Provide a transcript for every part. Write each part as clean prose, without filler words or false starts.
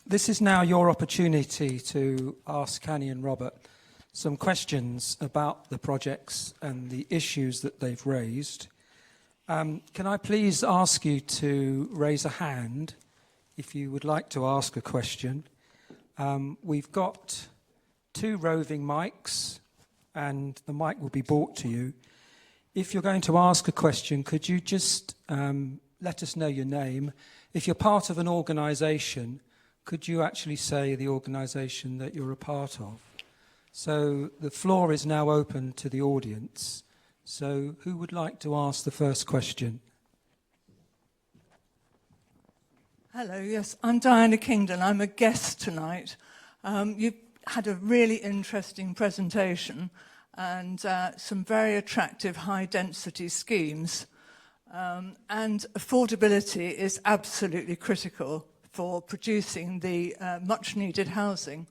This is now your opportunity to ask Cany and Robert some questions about the projects and the issues that they've raised. Can I please ask you to raise a hand if you would like to ask a question? We've got 2 roving mics, and the mic will be brought to you. If you're going to ask a question, could you just let us know your name? If you're part of an organisation, could you actually say the organisation that you're a part of? So the floor is now open to the audience. So who would like to ask the first question? Hello, yes, I'm Diana Kingdon. I'm a guest tonight. You've had a really interesting presentation and some very attractive high-density schemes. And affordability is absolutely critical for producing the much-needed housing.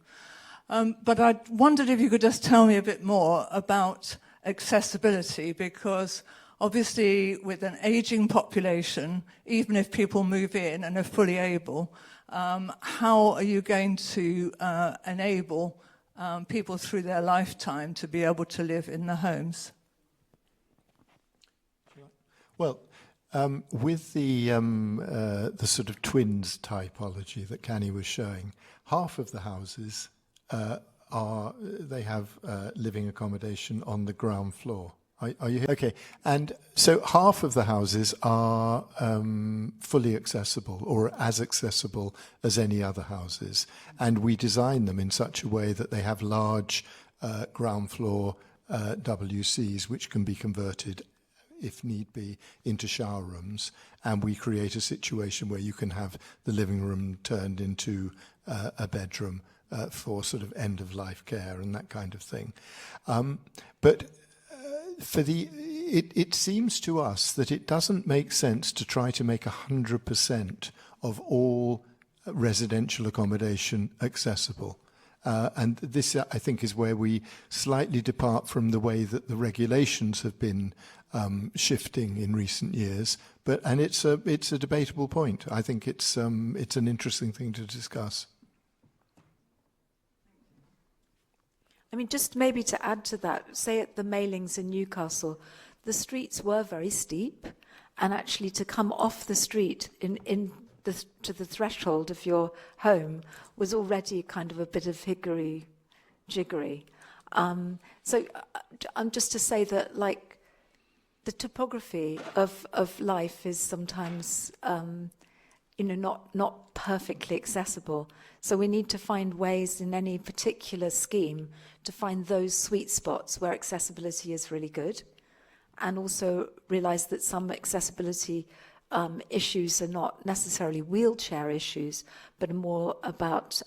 But I wondered if you could just tell me a bit more about accessibility, because obviously with an ageing population, even if people move in and are fully able, how are you going to enable people through their lifetime to be able to live in the homes? Well, with the sort of twins typology that Cany was showing, half of the houses they have living accommodation on the ground floor. Are you here? Okay, and so half of the houses are fully accessible or as accessible as any other houses, and we design them in such a way that they have large ground floor WCs which can be converted, if need be, into shower rooms, and we create a situation where you can have the living room turned into a bedroom for sort of end-of-life care and that kind of thing. But it seems to us that it doesn't make sense to try to make 100% of all residential accommodation accessible. And this, I think, is where we slightly depart from the way that the regulations have been shifting in recent years. And it's a debatable point. I think it's an interesting thing to discuss. I mean, just maybe to add to that, say at the Mailings in Newcastle, the streets were very steep, and actually to come off the street to the threshold of your home was already kind of a bit of hickory-jiggery. So I'm just to say that, like, the topography of life is sometimes, not perfectly accessible. So we need to find ways in any particular scheme to find those sweet spots where accessibility is really good, and also realise that some accessibility issues are not necessarily wheelchair issues, but more about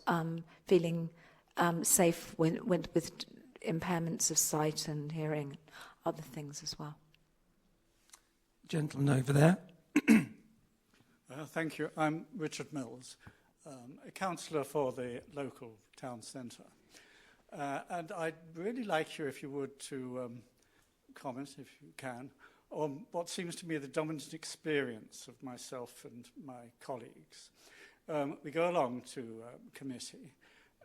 feeling safe with impairments of sight and hearing, other things as well. Gentleman over there. Thank you. I'm Richard Mills, a councillor for the local town centre. And I'd really like you, if you would, to comment, if you can, on what seems to me the dominant experience of myself and my colleagues. We go along to committee,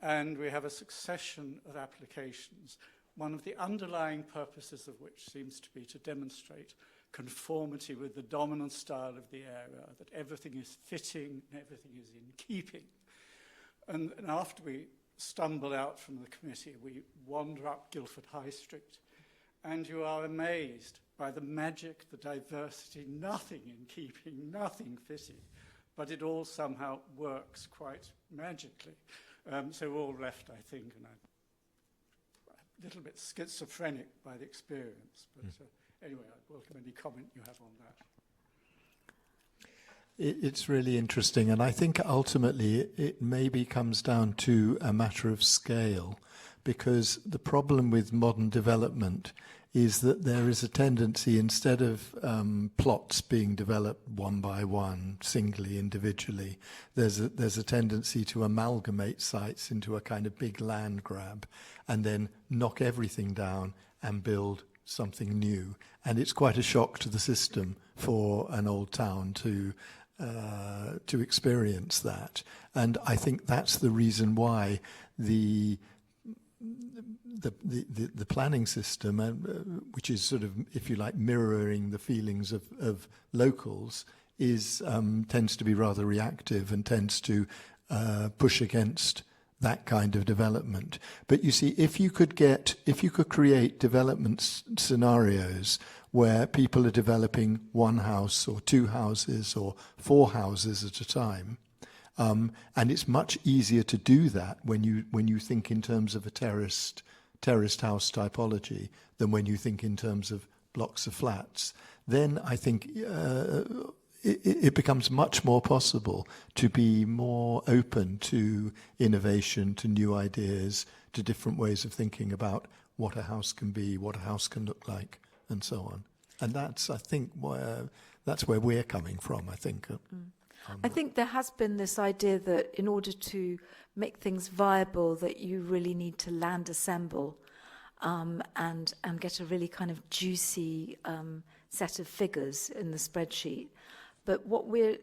and we have a succession of applications, one of the underlying purposes of which seems to be to demonstrate conformity with the dominant style of the area, that everything is fitting, everything is in keeping. And after we stumble out from the committee, we wander up Guildford High Street, and you are amazed by the magic, the diversity, nothing in keeping, nothing fitting, but it all somehow works quite magically. So we're all left, I think, and I'm a little bit schizophrenic by the experience, but anyway, I'd welcome any comment you have on that. It's really interesting, and I think ultimately it maybe comes down to a matter of scale, because the problem with modern development is that there is a tendency, instead of plots being developed one by one, singly, individually, there's a tendency to amalgamate sites into a kind of big land grab and then knock everything down and build something new. And it's quite a shock to the system for an old town to to experience that. And I think that's the reason why the planning system, which is sort of, if you like, mirroring the feelings of locals, tends to be rather reactive and tends to push against that kind of development. But you see, if you could create development scenarios where people are developing one house or two houses or four houses at a time, and it's much easier to do that when you think in terms of a terraced house typology than when you think in terms of blocks of flats, then I think it becomes much more possible to be more open to innovation, to new ideas, to different ways of thinking about what a house can be, what a house can look like, and so on. And that's, I think, that's where we're coming from, I think. I think there has been this idea that in order to make things viable, that you really need to land assemble and get a really kind of juicy set of figures in the spreadsheet. But what we're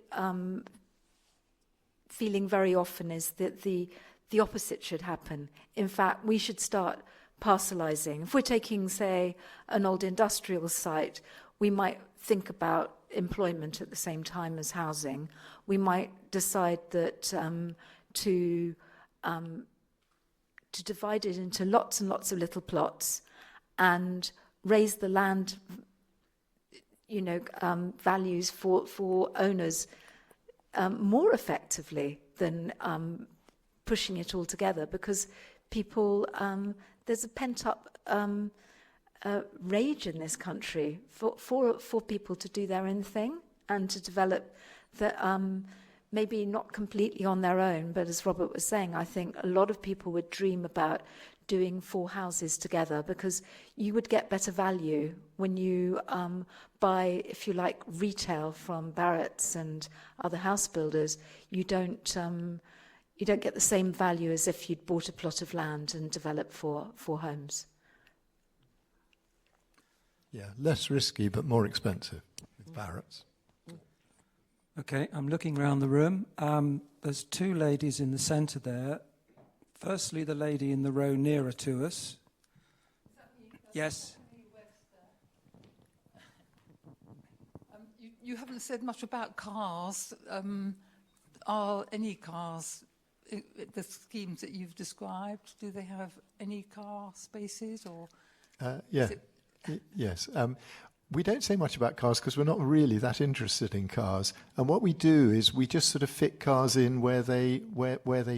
feeling very often is that the opposite should happen. In fact, we should start parcelizing. If we're taking, say, an old industrial site, we might think about employment at the same time as housing. We might decide that to divide it into lots and lots of little plots and raise the land values for owners more effectively than pushing it all together, because people, there's a pent-up rage in this country for people to do their own thing and to develop that, maybe not completely on their own, but as Robert was saying, I think a lot of people would dream about doing four houses together, because you would get better value when you buy, if you like, retail from Barratt's and other house builders. You don't get the same value as if you'd bought a plot of land and developed four homes. Yeah, less risky but more expensive with Barratt's. Okay, I'm looking around the room. There's two ladies in the centre there. Firstly, the lady in the row nearer to us. Yes. You haven't said much about cars. Are any cars, the schemes that you've described, do they have any car spaces or? Yeah. Yes. We don't say much about cars because we're not really that interested in cars. And what we do is we just sort of fit cars in where they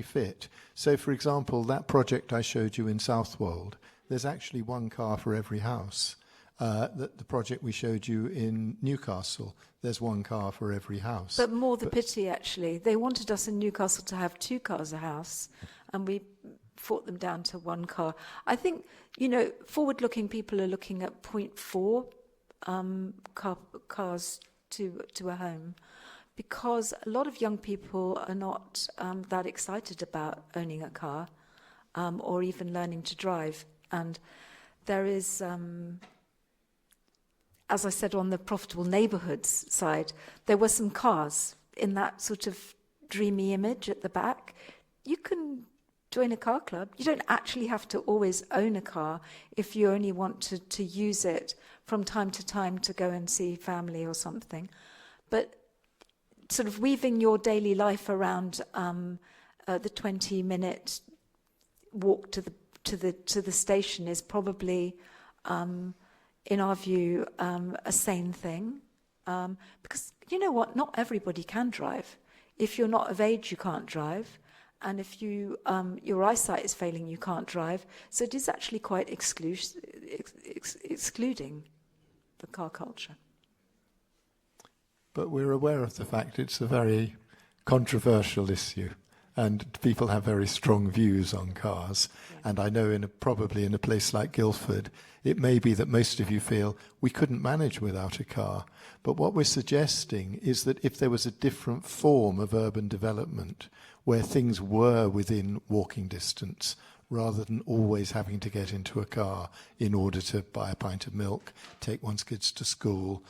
fit. So, for example, that project I showed you in Southwold, there's actually one car for every house. The project we showed you in Newcastle, there's one car for every house. But more the pity, actually. They wanted us in Newcastle to have 2 cars a house, and we fought them down to 1 car. I think, forward-looking people are looking at 0.4 cars to a home, because a lot of young people are not that excited about owning a car or even learning to drive. And there is, as I said, on the profitable neighbourhoods side, there were some cars in that sort of dreamy image at the back. You can join a car club. You don't actually have to always own a car if you only want to use it from time to time to go and see family or something. But sort of weaving your daily life around the 20-minute walk to the station is probably, in our view, a sane thing. Because you know what? Not everybody can drive. If you're not of age, you can't drive. And if your eyesight is failing, you can't drive. So it is actually quite excluding the car culture. But we're aware of the fact it's a very controversial issue, and people have very strong views on cars. Yeah. And I know probably in a place like Guildford, it may be that most of you feel we couldn't manage without a car. But what we're suggesting is that if there was a different form of urban development where things were within walking distance, rather than always having to get into a car in order to buy a pint of milk, take one's kids to school,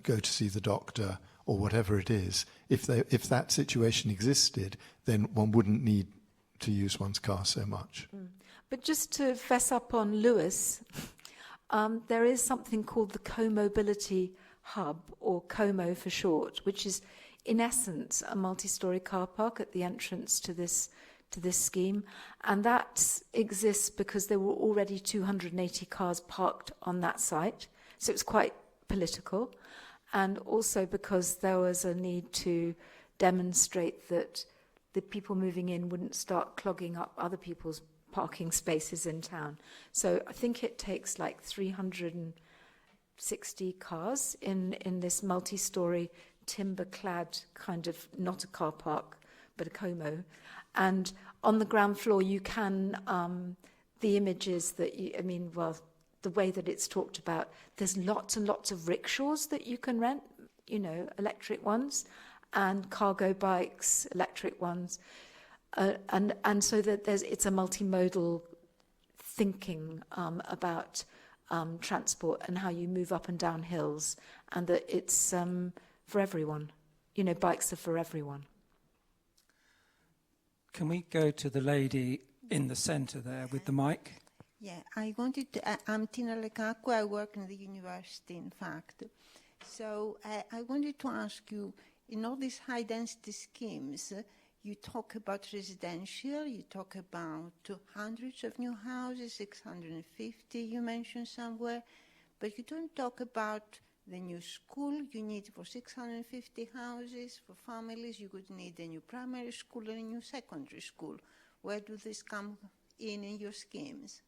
go to see the doctor, or whatever it is, if that situation existed, then one wouldn't need to use one's car so much. But just to fess up on Lewis, there is something called the Co-Mobility Hub, or COMO for short, which is in essence a multi-storey car park at the entrance to this scheme, and that exists because there were already 280 cars parked on that site, so it's quite political, and also because there was a need to demonstrate that the people moving in wouldn't start clogging up other people's parking spaces in town. So I think it takes like 360 cars in this multi-storey timber-clad kind of, not a car park, but a Como. And on the ground floor, you can, the images that you, the way that it's talked about, there's lots and lots of rickshaws that you can rent, electric ones, and cargo bikes, electric ones. And so that it's a multimodal thinking about transport and how you move up and down hills, and that it's for everyone. Bikes are for everyone. Can we go to the lady in the centre there with the mic? Yeah, I wanted to, I'm Tina Lekaku, I work in the university, in fact. So I wanted to ask you, in all these high-density schemes, you talk about residential, you talk about hundreds of new houses, 650 you mentioned somewhere, but you don't talk about the new school. You need for 650 houses for families, you would need a new primary school and a new secondary school. Where do this come in your schemes?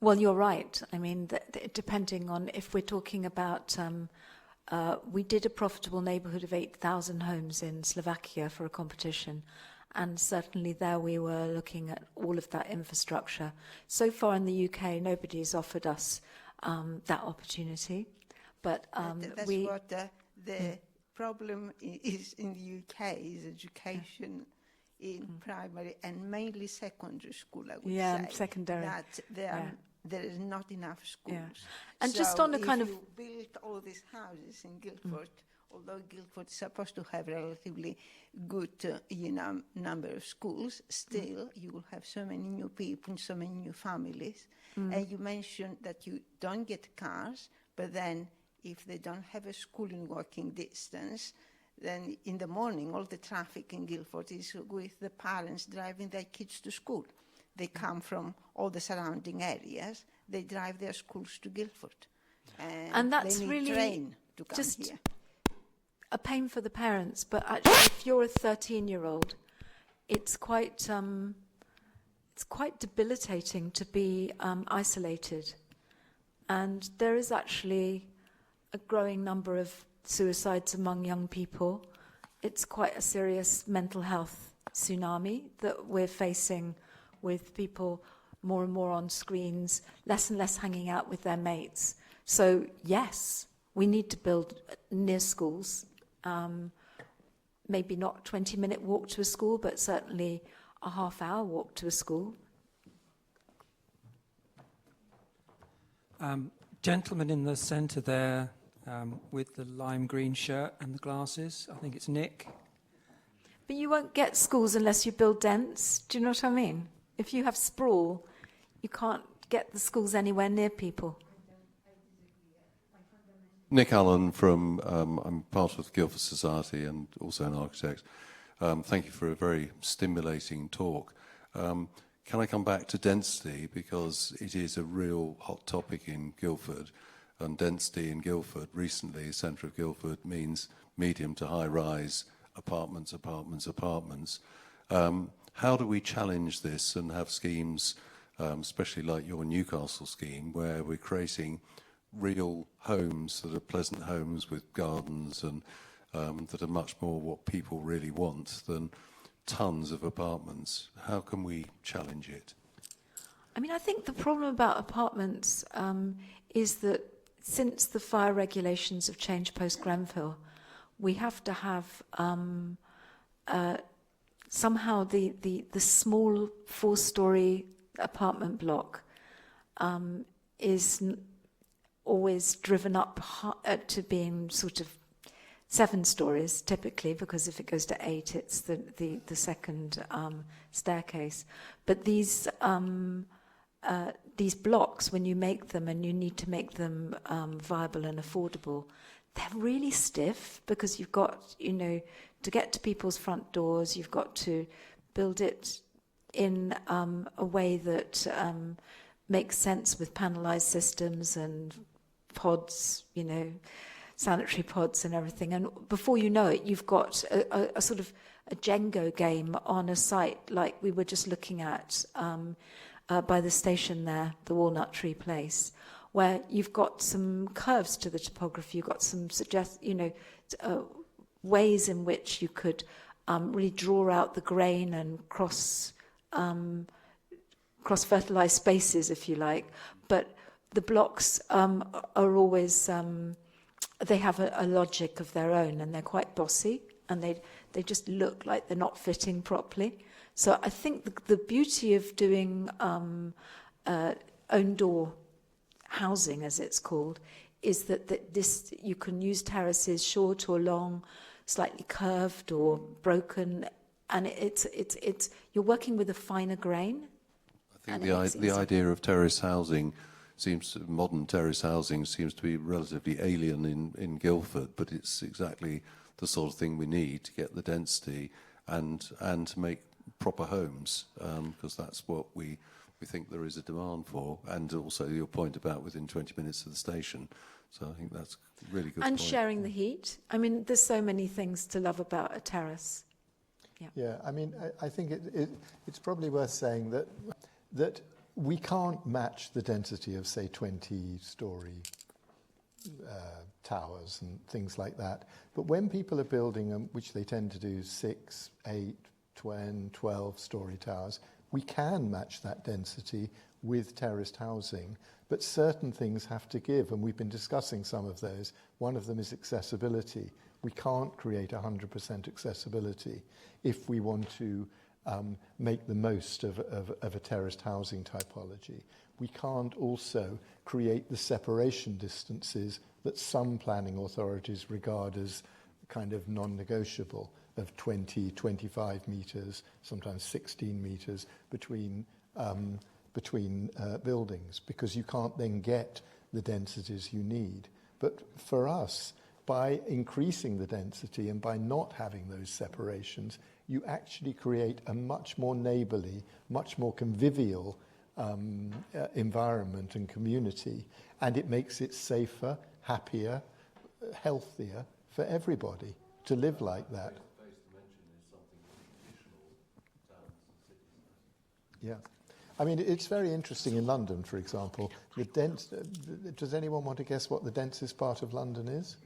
Well, you're right. Depending on if we're talking about, we did a profitable neighbourhood of 8,000 homes in Slovakia for a competition, and certainly there we were looking at all of that infrastructure. So far in the UK, nobody's offered us that opportunity, but that's what the problem is in the UK, is education in primary and mainly secondary school, I would say. Yeah, and secondary. That there is not enough schools. Yeah. And so just on a kind if of... you build all these houses in Guildford, although Guildford is supposed to have relatively good number of schools, still you will have so many new people, so many new families. And you mentioned that you don't get cars, but then if they don't have a school in walking distance, then in the morning all the traffic in Guildford is with the parents driving their kids to school. They come from all the surrounding areas, they drive their schools to Guildford. And that's they need really train to come just here. a pain for the parents, but actually if you're a 13-year-old, it's quite debilitating to be isolated. And there is actually a growing number of suicides among young people. It's quite a serious mental health tsunami that we're facing, with people more and more on screens, less and less hanging out with their mates. So yes, we need to build near schools, maybe not 20-minute walk to a school, but certainly a half-hour walk to a school. Gentleman in the centre there with the lime green shirt and the glasses, I think it's Nick. But you won't get schools unless you build dense. Do you know what I mean? If you have sprawl, you can't get the schools anywhere near people. Nick Allen from, I'm part of the Guilford Society and also an architect. Thank you for a very stimulating talk. Can I come back to density, because it is a real hot topic in Guildford, and density in Guildford recently, centre of Guildford, means medium to high rise apartments. How do we challenge this and have schemes, especially like your Newcastle scheme, where we're creating real homes that are pleasant homes with gardens and that are much more what people really want than tons of apartments? How can we challenge it? I think the problem about apartments is that since the fire regulations have changed post-Grenfell, we have to have somehow the small 4-storey apartment block is always driven up to being sort of 7 stories typically, because if it goes to 8, it's the second staircase. But these blocks, when you make them, and you need to make them viable and affordable, they're really stiff, because you've got, to get to people's front doors, you've got to build it in a way that makes sense with panelized systems and pods, sanitary pods and everything. And before you know it, you've got a sort of a Jenga game on a site like we were just looking at by the station there, the Walnut Tree Place, where you've got some curves to the topography, you've got some ways in which you could really draw out the grain and cross-fertilized spaces, if you like. But the blocks are always, they have a logic of their own, and they're quite bossy, and they just look like they're not fitting properly. So I think the beauty of doing own door housing, as it's called, is that this, you can use terraces short or long, slightly curved or broken, and it's you're working with a finer grain. I think the idea of terrace housing modern terrace housing seems to be relatively alien in Guildford, but it's exactly the sort of thing we need to get the density and to make proper homes, because that's what we think there is a demand for, and also your point about within 20 minutes of the station. So I think that's a really good point. And sharing the heat. I mean, there's so many things to love about a terrace. Yeah, I mean, I think it's probably worth saying that we can't match the density of, say, 20-storey towers and things like that. But when people are building them, which they tend to do 6, 8, 12-storey towers, we can match that density with terraced housing. But certain things have to give, and we've been discussing some of those. One of them is accessibility. We can't create 100% accessibility if we want to make the most of a terraced housing typology. We can't also create the separation distances that some planning authorities regard as kind of non-negotiable, of 20, 25 metres, sometimes 16 metres between buildings, because you can't then get the densities you need. But for us, by increasing the density and by not having those separations, you actually create a much more neighbourly, much more convivial environment and community, and it makes it safer, happier, healthier for everybody to live like that. Yeah. I mean, it's very interesting in London, for example. Does anyone want to guess what the densest part of London is?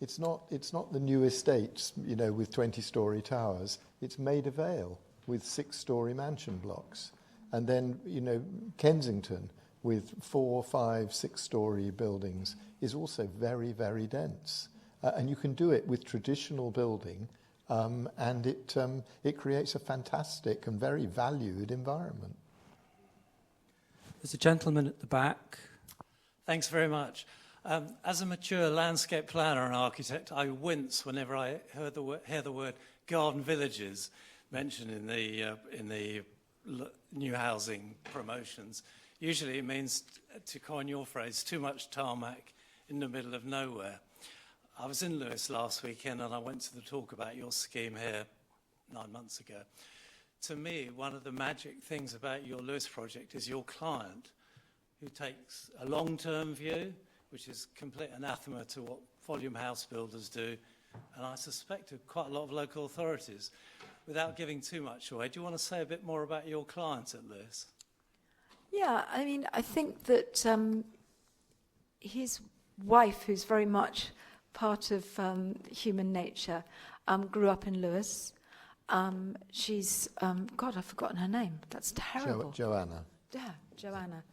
It's not the new estates, with 20-storey towers. It's Maida Vale with 6-storey mansion blocks. And then, Kensington with 4, 5, 6-storey buildings is also very, very dense. And you can do it with traditional building, and it creates a fantastic and very valued environment. There's a gentleman at the back. Thanks very much. As a mature landscape planner and architect, I wince whenever I hear the word garden villages mentioned in the new housing promotions. Usually it means, to coin your phrase, too much tarmac in the middle of nowhere. I was in Lewes last weekend and I went to the talk about your scheme here 9 months ago. To me, one of the magic things about your Lewes project is your client, who takes a long-term view, which is complete anathema to what volume house builders do, and I suspect of quite a lot of local authorities. Without giving too much away, do you want to say a bit more about your client at Lewes? Yeah, I mean, I think that his wife, who's very much part of human nature, grew up in Lewes. She's, God, I've forgotten her name. That's terrible. Joanna. Yeah, Joanna.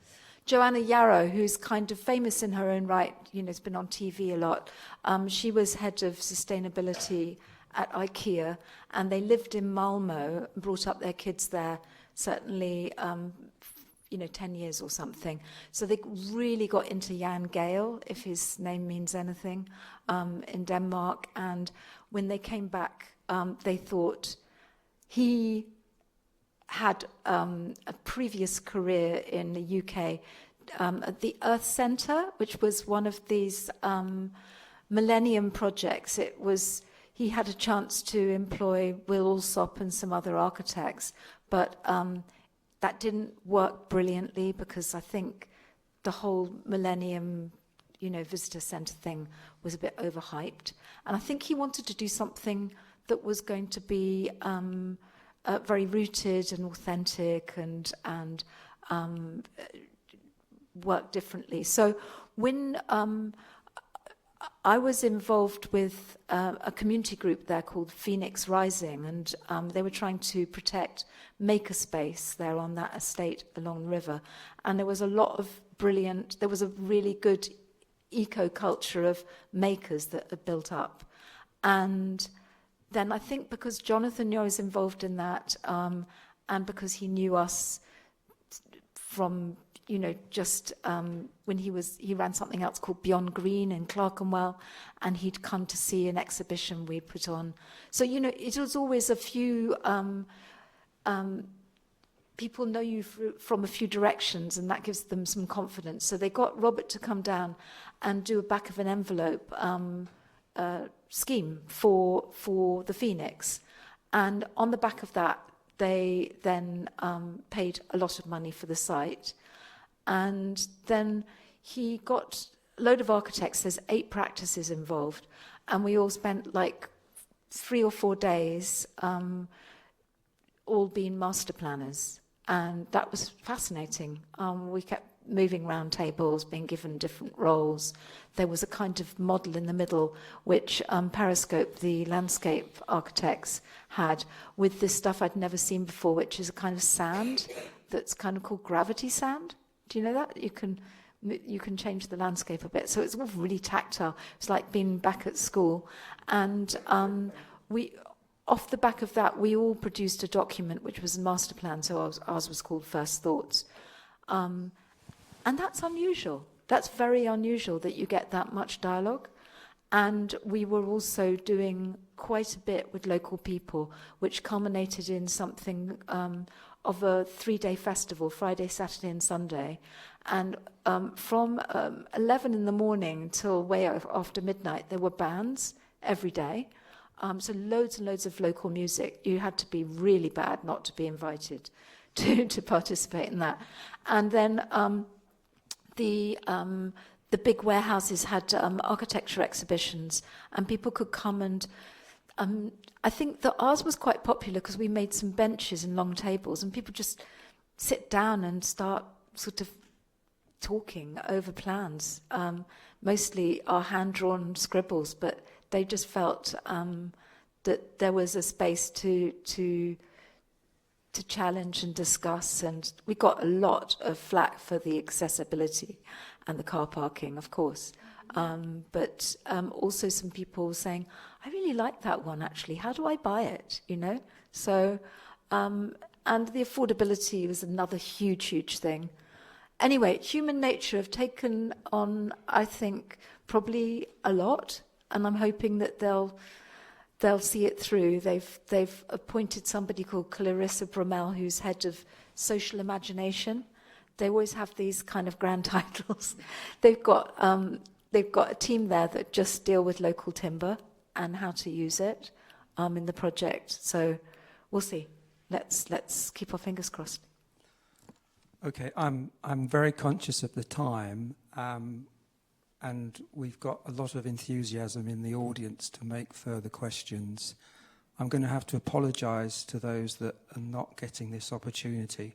Joanna Yarrow, who's kind of famous in her own right, has been on TV a lot. She was head of sustainability at IKEA, and they lived in Malmo, brought up their kids there, certainly 10 years or something. So they really got into Jan Gehl, if his name means anything, in Denmark. And when they came back, they thought he had a previous career in the UK at the Earth Centre, which was one of these Millennium projects. He had a chance to employ Will Alsop and some other architects, but that didn't work brilliantly because I think the whole Millennium, visitor centre thing was a bit overhyped. And I think he wanted to do something that was going to be very rooted and authentic and work differently. So when I was involved with a community group there called Phoenix Rising, and they were trying to protect makerspace there on that estate along the river. And there was a lot of there was a really good eco-culture of makers that had built up. And then I think because Jonathan Yeo is involved in that, and because he knew us from just when he ran something else called Beyond Green in Clerkenwell, and he'd come to see an exhibition we put on. So, it was always a few, people know you from a few directions, and that gives them some confidence. So they got Robert to come down and do a back of an envelope scheme for the Phoenix. And on the back of that, they then paid a lot of money for the site. And then he got a load of architects. There's 8 practices involved. And we all spent like 3 or 4 days all being master planners. And that was fascinating. We kept moving round tables, being given different roles. There was a kind of model in the middle, which Periscope, the landscape architects, had with this stuff I'd never seen before, which is a kind of sand that's kind of called gravity sand. Do you know that? You can change the landscape a bit. So it's all really tactile. It's like being back at school. And off the back of that, we all produced a document, which was a master plan. So ours was called First Thoughts. And that's unusual. That's very unusual that you get that much dialogue. And we were also doing quite a bit with local people, which culminated in something of a 3-day festival, Friday, Saturday and Sunday. And from 11 in the morning till way after midnight, there were bands every day. So loads and loads of local music. You had to be really bad not to be invited to participate in that. And then the big warehouses had architecture exhibitions, and people could come and I think that ours was quite popular because we made some benches and long tables, and people just sit down and start sort of talking over plans, mostly our hand-drawn scribbles, but they just felt that there was a space to challenge and discuss, and we got a lot of flack for the accessibility and the car parking, of course. But also some people saying, I really like that one, actually. How do I buy it, So, and the affordability was another huge, huge thing. Anyway, human nature have taken on, I think, probably a lot, and I'm hoping that they'll see it through. They've appointed somebody called Clarissa Brummel, who's head of social imagination. They always have these kind of grand titles. They've got a team there that just deal with local timber and how to use it in the project. So we'll see. Let's keep our fingers crossed. Okay, I'm very conscious of the time, and we've got a lot of enthusiasm in the audience to make further questions. I'm going to have to apologise to those that are not getting this opportunity.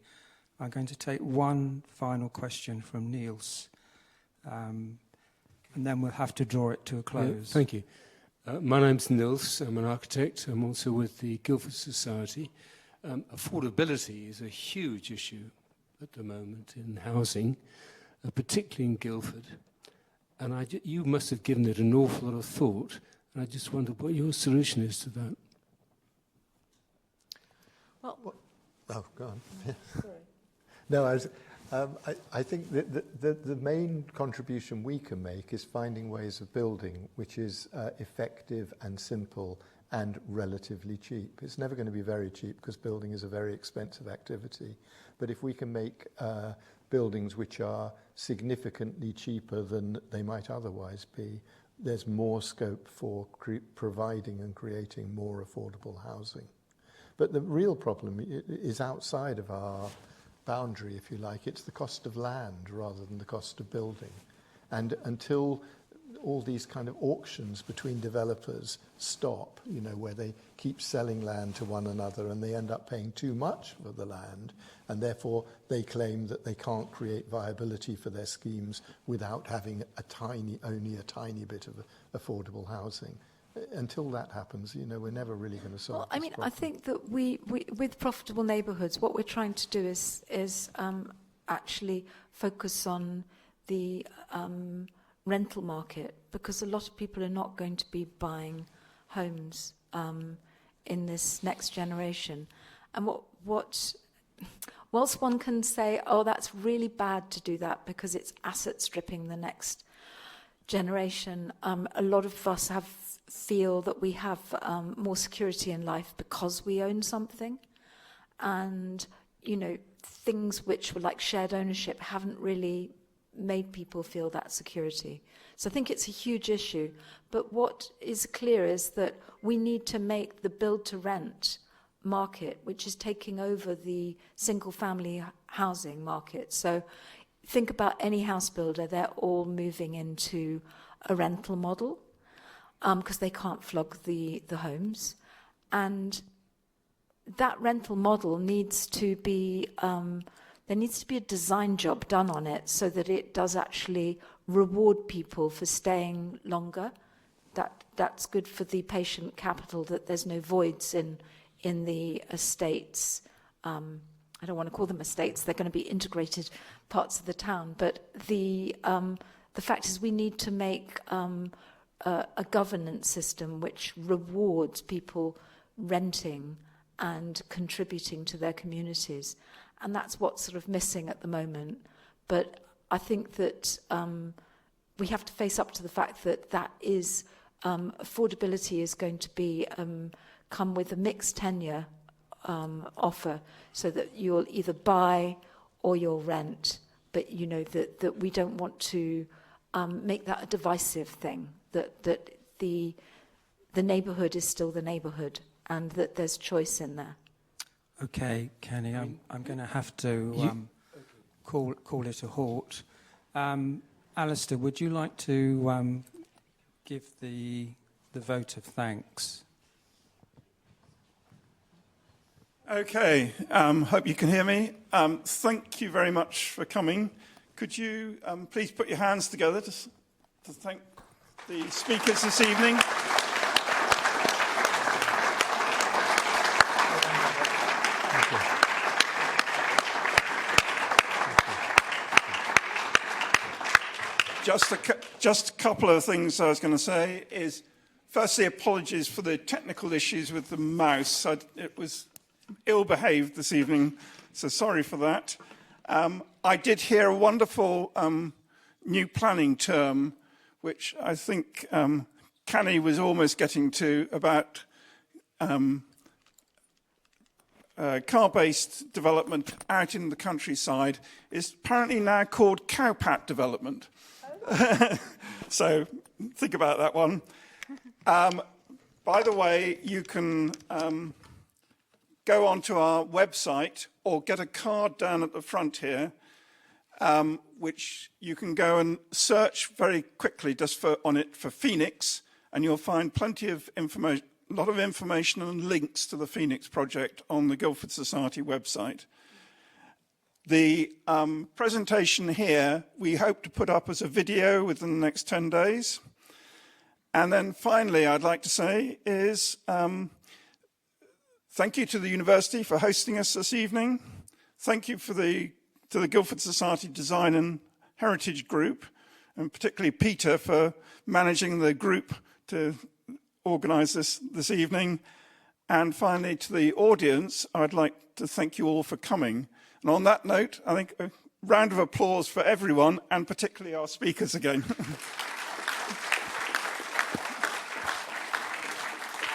I'm going to take one final question from Niels, and then we'll have to draw it to a close. Yeah, thank you. My name's Nils. I'm an architect. I'm also with the Guilford Society. Affordability is a huge issue at the moment in housing, particularly in Guildford. And you must have given it an awful lot of thought. And I just wondered what your solution is to that. Oh, go on. Sorry. No, I think that the main contribution we can make is finding ways of building which is effective and simple and relatively cheap. It's never going to be very cheap because building is a very expensive activity. But if we can make buildings which are significantly cheaper than they might otherwise be, there's more scope for providing and creating more affordable housing. But the real problem is outside of our boundary, if you like. It's the cost of land rather than the cost of building. And until all these kind of auctions between developers stop, you know, where they keep selling land to one another and they end up paying too much for the land, and therefore they claim that they can't create viability for their schemes without having only a tiny bit of affordable housing. Until that happens, you know, we're never really going to solve Well, I this mean, problem. I think that we with profitable neighbourhoods, what we're trying to do is actually focus on the rental market, because a lot of people are not going to be buying homes in this next generation. And whilst one can say, oh, that's really bad to do that because it's asset stripping the next generation, a lot of us feel that we have more security in life because we own something. And, you know, things which were like shared ownership haven't really made people feel that security. So I think it's a huge issue. But what is clear is that we need to make the build-to-rent market, which is taking over the single-family housing market. So think about any house builder, they're all moving into a rental model because they can't flog the homes. And that rental model needs to be, there needs to be a design job done on it so that it does actually reward people for staying longer. That's good for the patient capital, that there's no voids in the estates. I don't want to call them estates, they're going to be integrated parts of the town. But the fact is we need to make a governance system which rewards people renting and contributing to their communities. And that's what's sort of missing at the moment. But I think that we have to face up to the fact that is affordability is going to be come with a mixed tenure offer, so that you'll either buy or you'll rent. But you know that we don't want to make that a divisive thing. That the neighbourhood is still the neighbourhood, and that there's choice in there. Okay, Cany, I'm going to have to call it a halt. Alistair, would you like to give the vote of thanks? Okay, hope you can hear me. Thank you very much for coming. Could you please put your hands together to thank the speakers this evening? Just a couple of things I was going to say is, firstly, apologies for the technical issues with the mouse. It was ill-behaved this evening, so sorry for that. I did hear a wonderful new planning term, which I think Cany was almost getting to, about car-based development out in the countryside, is apparently now called cowpat development. So think about that one. By the way, you can go onto our website or get a card down at the front here, which you can go and search very quickly just on it for Phoenix, and you'll find plenty of information, a lot of information and links to the Phoenix project on the Guilford Society website. The presentation here, we hope to put up as a video within the next 10 days. And then finally, I'd like to say is thank you to the university for hosting us this evening. Thank you to the Guilford Society Design and Heritage Group, and particularly Peter for managing the group to organise this evening. And finally, to the audience, I'd like to thank you all for coming. And on that note, I think round of applause for everyone, and particularly our speakers again.